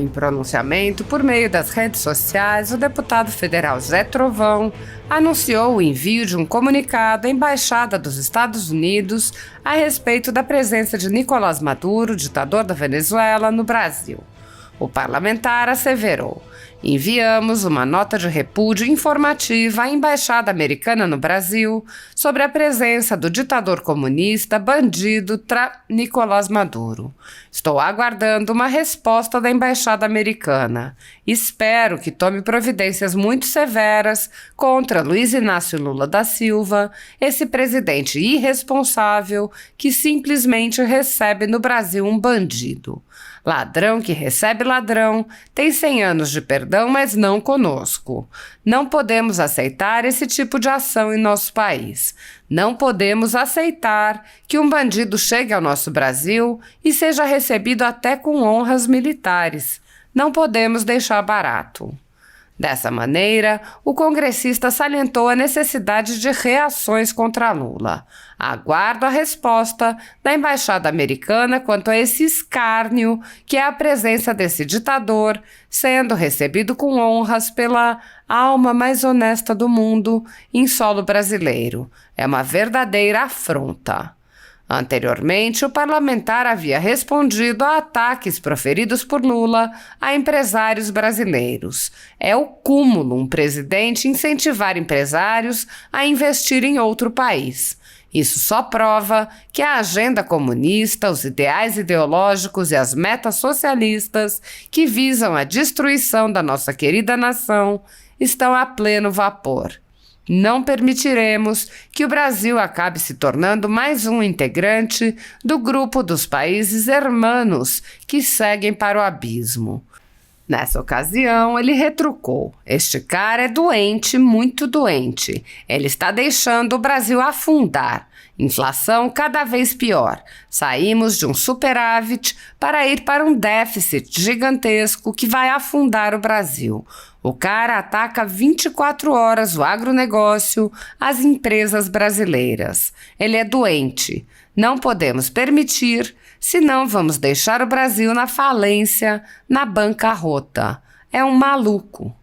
Em pronunciamento por meio das redes sociais, o deputado federal Zé Trovão anunciou o envio de um comunicado à Embaixada dos Estados Unidos a respeito da presença de Nicolás Maduro, ditador da Venezuela, no Brasil. O parlamentar asseverou: enviamos uma nota de repúdio informativa à Embaixada Americana no Brasil sobre a presença do ditador comunista bandido Nicolás Maduro. Estou aguardando uma resposta da Embaixada Americana. Espero que tome providências muito severas contra Luiz Inácio Lula da Silva, esse presidente irresponsável que simplesmente recebe no Brasil um bandido. Ladrão que recebe ladrão tem 100 anos de perdão, mas não conosco. Não podemos aceitar esse tipo de ação em nosso país. Não podemos aceitar que um bandido chegue ao nosso Brasil e seja recebido até com honras militares. Não podemos deixar barato. Dessa maneira, o congressista salientou a necessidade de reações contra Lula. Aguardo a resposta da Embaixada Americana quanto a esse escárnio que é a presença desse ditador, sendo recebido com honras pela alma mais honesta do mundo em solo brasileiro. É uma verdadeira afronta. Anteriormente, o parlamentar havia respondido a ataques proferidos por Lula a empresários brasileiros. É o cúmulo um presidente incentivar empresários a investir em outro país. Isso só prova que a agenda comunista, os ideais ideológicos e as metas socialistas que visam a destruição da nossa querida nação estão a pleno vapor. Não permitiremos que o Brasil acabe se tornando mais um integrante do grupo dos países hermanos que seguem para o abismo. Nessa ocasião, ele retrucou: este cara é doente, muito doente. Ele está deixando o Brasil afundar. Inflação cada vez pior. Saímos de um superávit para ir para um déficit gigantesco que vai afundar o Brasil. O cara ataca 24 horas o agronegócio, as empresas brasileiras. Ele é doente. Não podemos permitir, senão vamos deixar o Brasil na falência, na bancarrota. É um maluco.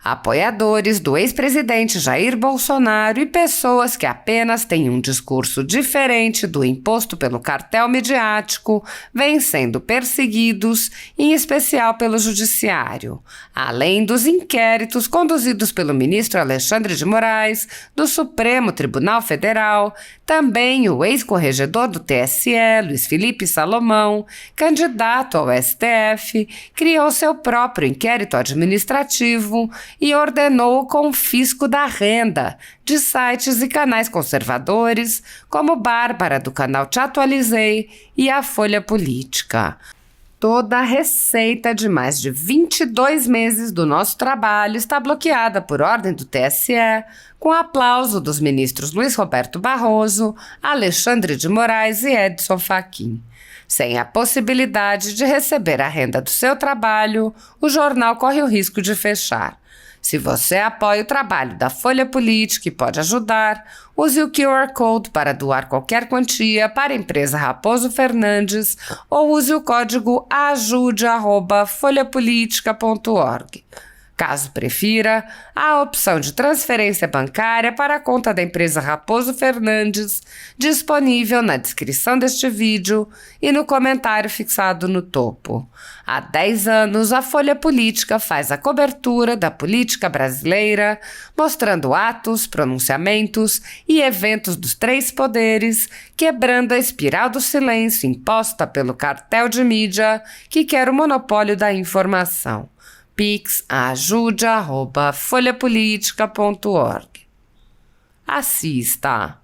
Apoiadores do ex-presidente Jair Bolsonaro e pessoas que apenas têm um discurso diferente do imposto pelo cartel midiático vêm sendo perseguidos, em especial pelo judiciário. Além dos inquéritos conduzidos pelo ministro Alexandre de Moraes, do Supremo Tribunal Federal, também o ex-corregedor do TSE, Luiz Felipe Salomão, candidato ao STF, criou seu próprio inquérito administrativo e ordenou o confisco da renda de sites e canais conservadores, como Bárbara, do canal Te Atualizei, e a Folha Política. Toda a receita de mais de 22 meses do nosso trabalho está bloqueada por ordem do TSE, com aplauso dos ministros Luiz Roberto Barroso, Alexandre de Moraes e Edson Fachin. Sem a possibilidade de receber a renda do seu trabalho, o jornal corre o risco de fechar. Se você apoia o trabalho da Folha Política e pode ajudar, use o QR Code para doar qualquer quantia para a empresa Raposo Fernandes ou use o código ajude@folhapolitica.org. Caso prefira, há a opção de transferência bancária para a conta da empresa Raposo Fernandes, disponível na descrição deste vídeo e no comentário fixado no topo. Há 10 anos, a Folha Política faz a cobertura da política brasileira, mostrando atos, pronunciamentos e eventos dos três poderes, quebrando a espiral do silêncio imposta pelo cartel de mídia que quer o monopólio da informação. pix@folhapolitica.org. Assista.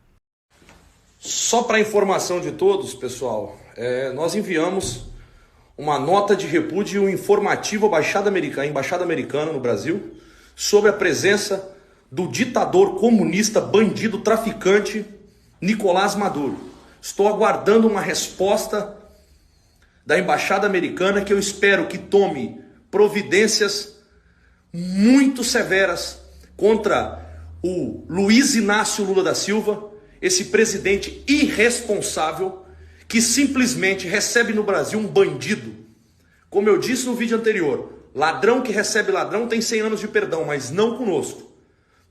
Só para informação de todos, pessoal, nós enviamos uma nota de repúdio informativa à Embaixada Americana no Brasil sobre a presença do ditador comunista, bandido, traficante Nicolás Maduro. Estou aguardando uma resposta da Embaixada Americana que eu espero que tome providências muito severas contra o Luiz Inácio Lula da Silva, esse presidente irresponsável que simplesmente recebe no Brasil um bandido Como eu disse no vídeo anterior, ladrão que recebe ladrão tem 100 anos de perdão, mas não conosco.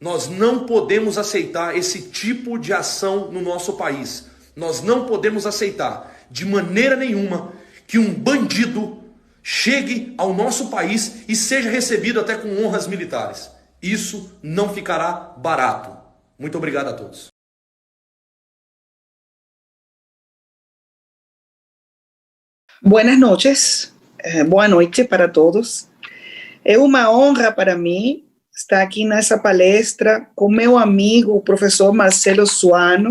Nós não podemos aceitar esse tipo de ação no nosso país. Nós não podemos aceitar, de maneira nenhuma, que um bandido chegue ao nosso país e seja recebido até com honras militares. Isso não ficará barato. Muito obrigado a todos. Buenas noches, boa noite para todos. É uma honra para mim estar aqui nessa palestra com meu amigo, o professor Marcelo Suano,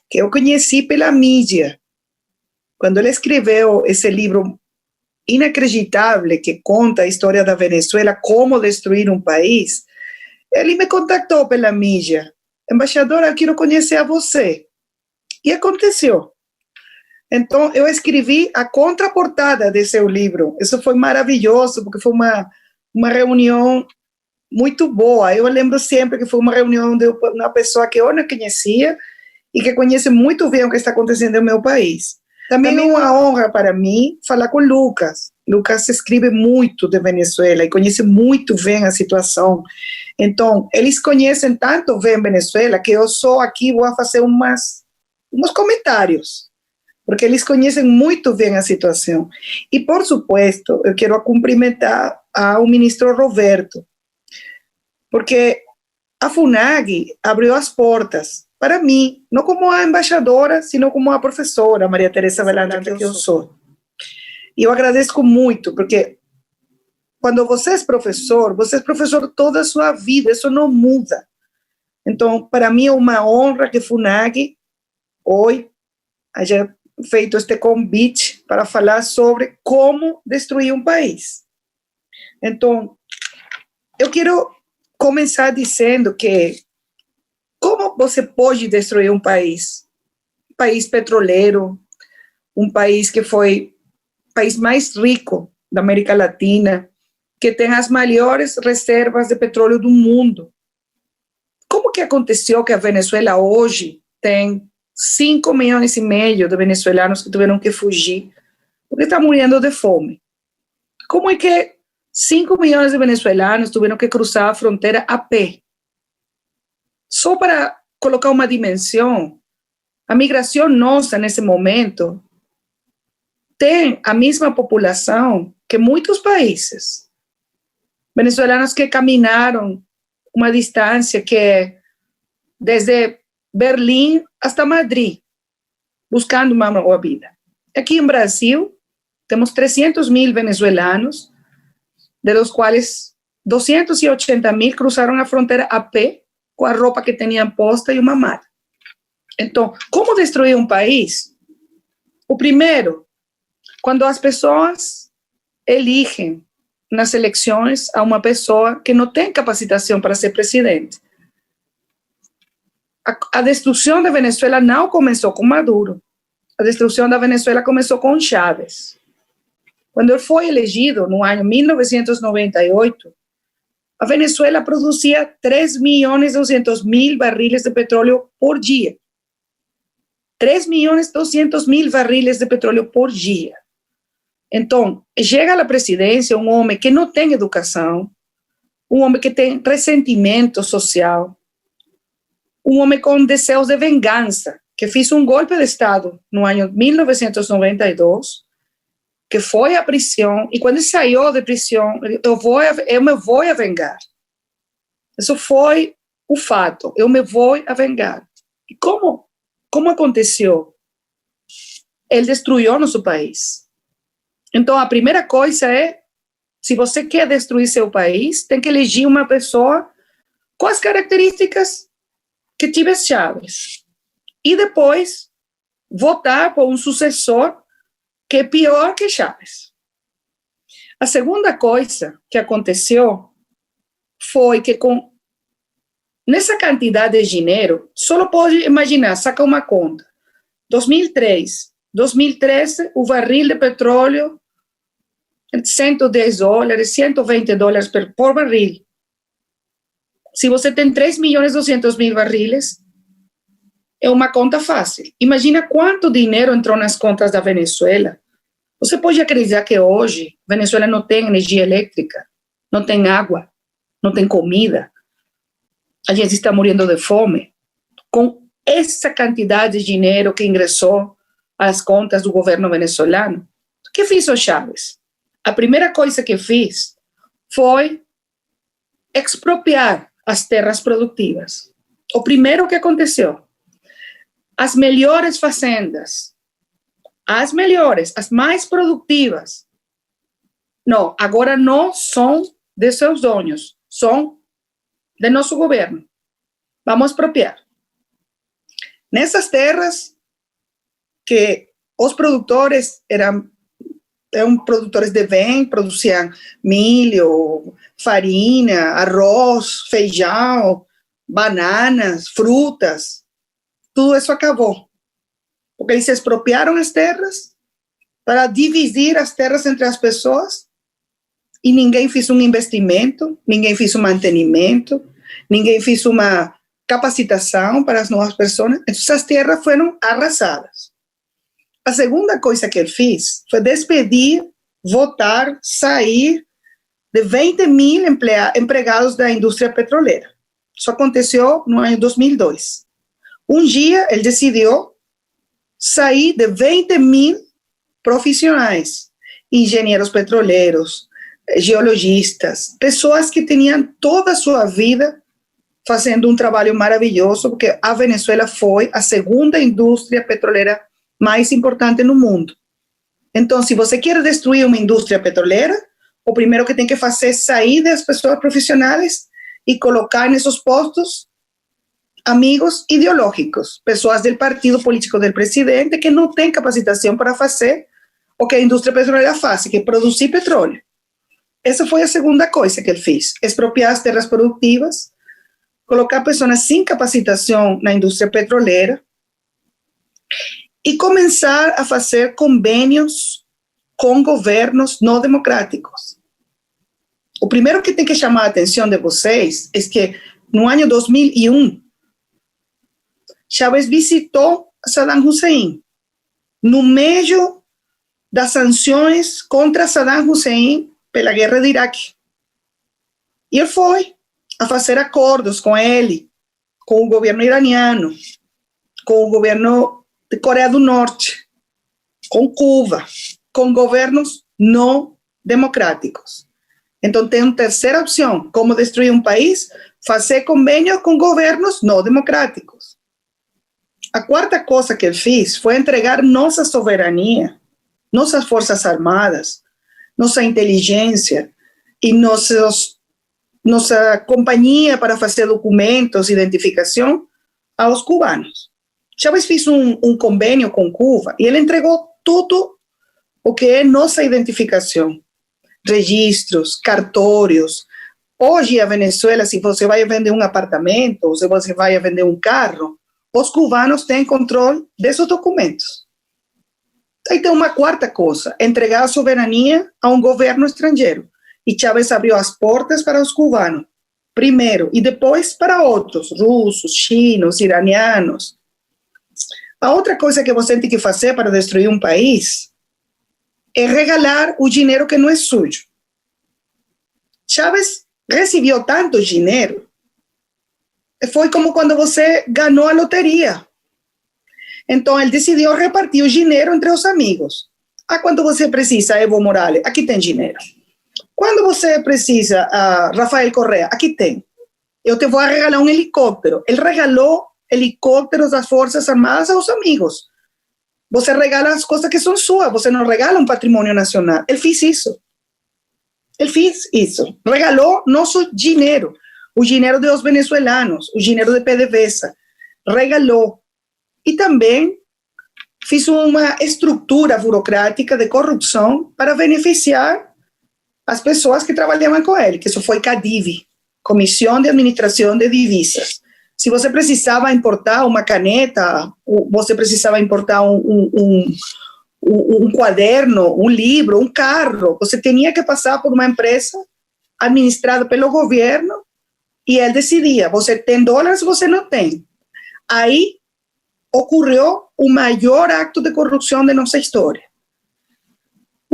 que eu conheci pela mídia. Quando ele escreveu esse livro inacreditável que conta a história da Venezuela, como destruir um país, ele me contactou pela mídia. Embaixadora, eu quero conhecer a você. E aconteceu. Então, eu escrevi a contraportada de seu livro. Isso foi maravilhoso, porque foi uma reunião muito boa. Eu lembro sempre que foi uma reunião de uma pessoa que eu não conhecia e que conhece muito bem o que está acontecendo no meu país. Também é uma honra para mim falar com o Lucas. Lucas escreve muito de Venezuela e conhece muito bem a situação. Então, eles conhecem tanto bem Venezuela que eu só aqui vou fazer uns comentários, porque eles conhecem muito bem a situação. E, por supuesto, eu quero cumprimentar ao ministro Roberto, porque a FUNAG abriu as portas para mim, não como a embaixadora, sino como a professora Maria Teresa Velanda, que eu sou. E eu agradeço muito, porque quando você é professor toda a sua vida, isso não muda. Então, para mim é uma honra que a FUNAG hoje haya feito este convite para falar sobre como destruir um país. Então, eu quero começar dizendo que como você pode destruir um país? Um país petroleiro, um país que foi o país mais rico da América Latina, que tem as maiores reservas de petróleo do mundo. Como que aconteceu que a Venezuela hoje tem 5,5 milhões de venezuelanos que tiveram que fugir porque estão morrendo de fome? Como é que 5 milhões de venezuelanos tiveram que cruzar a fronteira a pé? Só para colocar uma dimensão, a migração nossa nesse momento tem a mesma população que muitos países. Venezuelanos que caminaram uma distância que é desde Berlim hasta Madrid, buscando uma boa vida. Aqui em Brasil, temos 300 mil venezuelanos, de los quais 280 mil cruzaram a fronteira a pé, com a roupa que tinham posta e uma mala. Então, como destruir um país? O primeiro, quando as pessoas elegem nas eleições a uma pessoa que não tem capacitação para ser presidente. A destruição da Venezuela não começou com Maduro. A destruição da Venezuela começou com Chávez. Quando ele foi elegido, no ano 1998, a Venezuela produzia 3.200.000 barriles de petróleo por dia. 3.200.000 barriles de petróleo por dia. Então, chega à presidência um homem que não tem educação, um homem que tem ressentimento social, um homem com desejos de vingança, que fez um golpe de Estado no ano 1992, que foi à prisão, e quando ele saiu de prisão, eu me vou a vingar. Isso foi o fato, eu me vou a vingar. E como aconteceu? Ele destruiu nosso país. Então, a primeira coisa é, se você quer destruir seu país, tem que eleger uma pessoa com as características que tive Chávez. E depois, votar por um sucessor que é pior que Chávez. A segunda coisa que aconteceu foi que nessa quantidade de dinheiro, só pode imaginar, saca uma conta. 2013, o barril de petróleo, $110, $120 por barril. Se você tem 3.200.000 barriles, é uma conta fácil. Imagina quanto dinheiro entrou nas contas da Venezuela Você pode acreditar que hoje Venezuela não tem energia elétrica, não tem água, não tem comida. A gente está morrendo de fome. Com essa quantidade de dinheiro que ingressou às contas do governo venezuelano, o que fez o Chávez? A primeira coisa que fez foi expropriar as terras produtivas. O primeiro que aconteceu, as melhores fazendas, as melhores, as mais produtivas, não, agora não são de seus donos, são de nosso governo. Vamos expropriar. Nessas terras que os produtores eram produtores de bem, produziam milho, farinha, arroz, feijão, bananas, frutas, tudo isso acabou. Porque eles expropriaram as terras para dividir as terras entre as pessoas e ninguém fez um investimento, ninguém fez um mantenimento, ninguém fez uma capacitação para as novas pessoas. Então, essas terras foram arrasadas. A segunda coisa que ele fez foi despedir, votar, sair de 20 mil empregados da indústria petroleira. Isso aconteceu no ano 2002. Um dia, ele decidiu sair de 20 mil profissionais, engenheiros petroleiros, geologistas, pessoas que tinham toda a sua vida fazendo um trabalho maravilhoso, porque a Venezuela foi a segunda indústria petroleira mais importante no mundo. Então, se você quer destruir uma indústria petroleira, o primeiro que tem que fazer é sair das pessoas profissionais e colocar nesses postos amigos ideológicos, pessoas do partido político do presidente que não têm capacitação para fazer o que a indústria petroleira faz, que é produzir petróleo. Essa foi a segunda coisa que ele fez, expropriar as terras produtivas, colocar pessoas sem capacitação na indústria petroleira e começar a fazer convênios com governos não democráticos. O primeiro que tem que chamar a atenção de vocês é que no ano 2001, Chávez visitou Saddam Hussein no meio das sanções contra Saddam Hussein pela guerra de Iraque. E ele foi a fazer acordos com ele, com o governo iraniano, com o governo de Coreia do Norte, com Cuba, com governos não democráticos. Então, tem uma terceira opção, como destruir um país, fazer convênio com governos não democráticos. A quarta coisa que ele fez foi entregar nossa soberania, nossas forças armadas, nossa inteligência e nossa companhia para fazer documentos, identificação, aos cubanos. Chávez fez um convênio com Cuba e ele entregou tudo o que é nossa identificação, registros, cartórios. Hoje, a Venezuela, se você vai vender um apartamento, ou se você vai vender um carro, os cubanos têm controle desses documentos. Aí tem uma quarta coisa, entregar a soberania a um governo estrangeiro. E Chávez abriu as portas para os cubanos, primeiro, e depois para outros, russos, chinos, iranianos. A outra coisa que você tem que fazer para destruir um país é regalar o dinheiro que não é sujo. Chávez recebeu tanto dinheiro, foi como quando você ganhou a loteria. Então, ele decidiu repartir o dinheiro entre os amigos. Quando você precisa, Evo Morales, aqui tem dinheiro. Quando você precisa, Rafael Correa, aqui tem. Eu te vou regalar um helicóptero. Ele regalou helicópteros das Forças Armadas aos amigos. Você regala as coisas que são suas, você não regala um patrimônio nacional. Ele fez isso. Ele fez isso. Regalou nosso dinheiro, o dinheiro dos venezuelanos, o dinheiro de PDVSA. Regalou. E também fez uma estrutura burocrática de corrupção para beneficiar as pessoas que trabalhavam com ele, que isso foi CADIV, Comissão de Administração de Divisas. Se você precisava importar uma caneta, você precisava importar um quaderno, um livro, um carro, você tinha que passar por uma empresa administrada pelo governo e ele decidia, você tem dólares ou você não tem. Aí ocorreu o maior acto de corrupção de nossa história.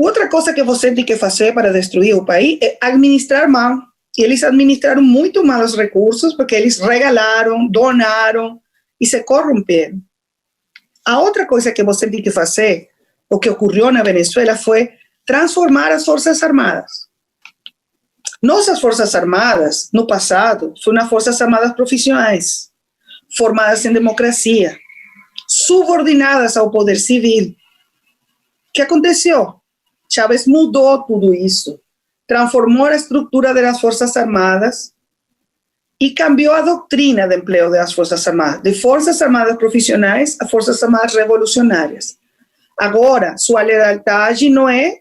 Outra coisa que você tem que fazer para destruir o país é administrar mal. E eles administraram muito mal os recursos porque eles regalaram, donaram e se corromperam. A outra coisa que você tem que fazer, o que ocorreu na Venezuela, foi transformar as Forças Armadas. Nossas Forças Armadas, no passado, foram Forças Armadas profissionais, formadas em democracia, subordinadas ao poder civil. O que aconteceu? Chávez mudou tudo isso, transformou a estrutura das Forças Armadas e cambiou a doutrina de emprego das Forças Armadas, de Forças Armadas profissionais a Forças Armadas revolucionárias. Agora, sua lealdade não é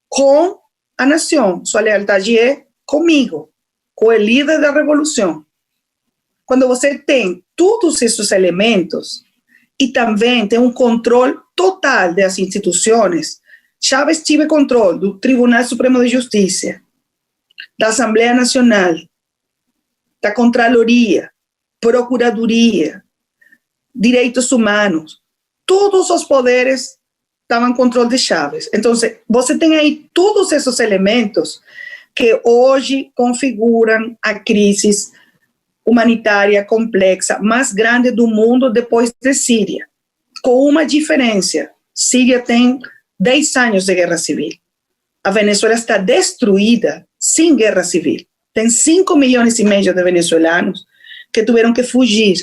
com a nação, sua lealdade é comigo, com o líder da revolução. Quando você tem todos esses elementos e também tem um controle total das instituições, Chávez tive controle do Tribunal Supremo de Justiça, da Assembleia Nacional, da Contraloria, Procuradoria, Direitos Humanos. Todos os poderes estavam em controle de Chávez. Então, você tem aí todos esses elementos que hoje configuram a crise humanitária complexa mais grande do mundo depois de Síria. Com uma diferença: Síria tem 10 anos de guerra civil. A Venezuela está destruída sem guerra civil. Tem 5,5 milhões de venezuelanos que tiveram que fugir.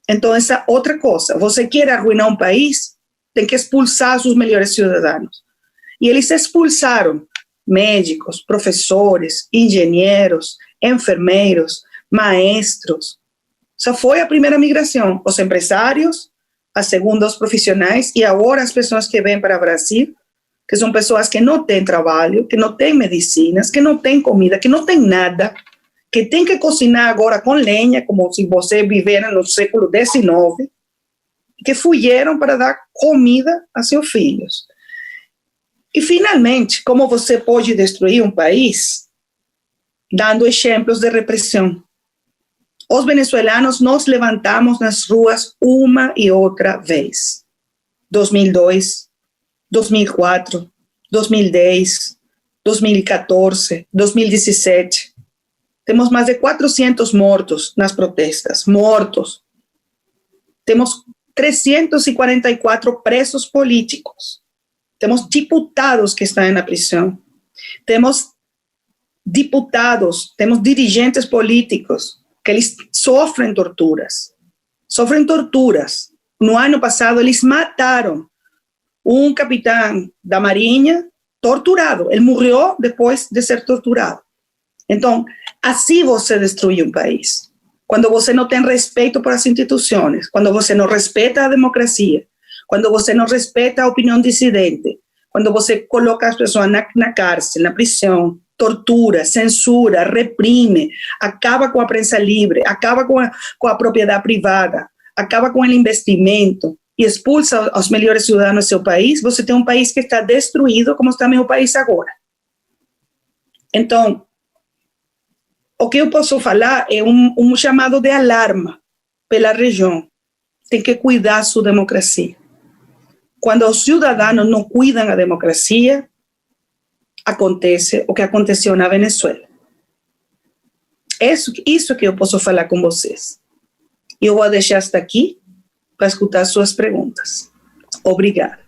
Então, essa outra coisa. Você quer arruinar um país, tem que expulsar seus melhores cidadãos. E eles expulsaram médicos, professores, engenheiros, enfermeiros, maestros. Essa foi a primeira migração. Os empresários, a segunda os profissionais e agora as pessoas que vêm para o Brasil, que são pessoas que não têm trabalho, que não têm medicinas, que não têm comida, que não têm nada, que têm que cozinhar agora com lenha, como se você vivesse no século XIX, que fugiram para dar comida a seus filhos. E, finalmente, como você pode destruir um país? Dando exemplos de repressão. Os venezuelanos nos levantamos nas ruas uma e outra vez. 2002, 2004, 2010, 2014, 2017. Temos mais de 400 mortos nas protestas. Mortos. Temos 344 presos políticos. Temos diputados que estão na prisão. Temos diputados, temos dirigentes políticos que eles sofrem torturas. Sofrem torturas. No ano passado, eles mataram um capitão da Marinha torturado. Ele morreu depois de ser torturado. Então, assim você destrui um país. Quando você não tem respeito por as instituições, quando você não respeita a democracia, quando você não respeita a opinião dissidente, quando você coloca as pessoas na cárcel, na prisão, tortura, censura, reprime, acaba com a prensa livre, acaba com a propriedade privada, acaba com o investimento e expulsa os melhores cidadãos do seu país, você tem um país que está destruído, como está meu país agora. Então, o que eu posso falar é um chamado de alarma pela região. Tem que cuidar sua democracia. Quando os cidadãos não cuidam a democracia, acontece o que aconteceu na Venezuela. Isso que eu posso falar com vocês. Eu vou deixar hasta aqui para escutar suas perguntas. Obrigada.